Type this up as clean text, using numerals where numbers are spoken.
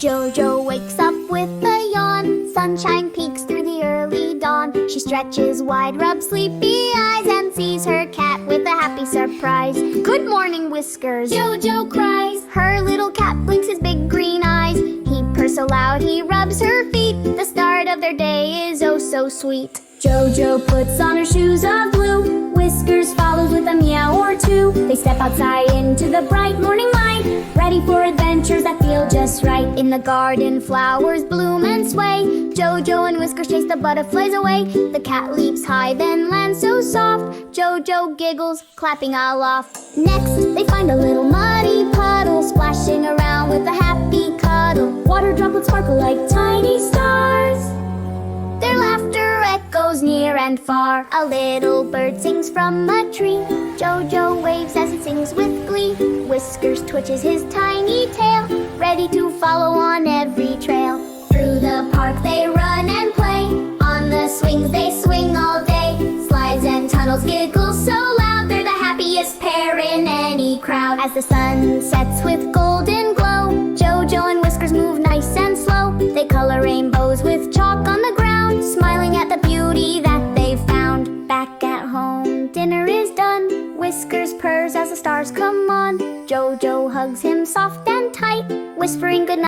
Jojo wakes up with a yawn. Sunshine peeks through the early dawn. She stretches wide, rubs sleepy eyes, and sees her cat with a happy surprise. "Good morning, Whiskers," Jojo cries. Her little cat blinks his big green eyes. He purrs so loud he rubs her feet. The start of their day is oh so sweet. Jojo puts on her shoes of blue. Whiskers follows with a meow or two. They step outside into the bright morning light, ready for adventures that feel just right. In the garden, flowers bloom and sway. Jojo and Whiskers chase the butterflies away. The cat leaps high, then lands so soft. Jojo giggles, clapping aloft. Next, they find a little muddy puddle, splashing around with a happy cuddle. Water droplets sparkle like tiny stars. Their laughter echoes near and far. A little bird sings from a tree. Jojo waves as it sings with glee. Whiskers twitches his tiny tail, ready to follow on every trail. Through the park they run and play. On the swings they swing all day. Slides and tunnels giggle so loud. They're the happiest pair in any crowd. As the sun sets with golden glow, Jojo and Whiskers move nice and slow. They color rainbows with chalk on the ground, smiling at the beauty that they found. Back at home, dinner is done. Whiskers purrs as the stars come on. Jojo hugs him soft and tight, whispering goodnight.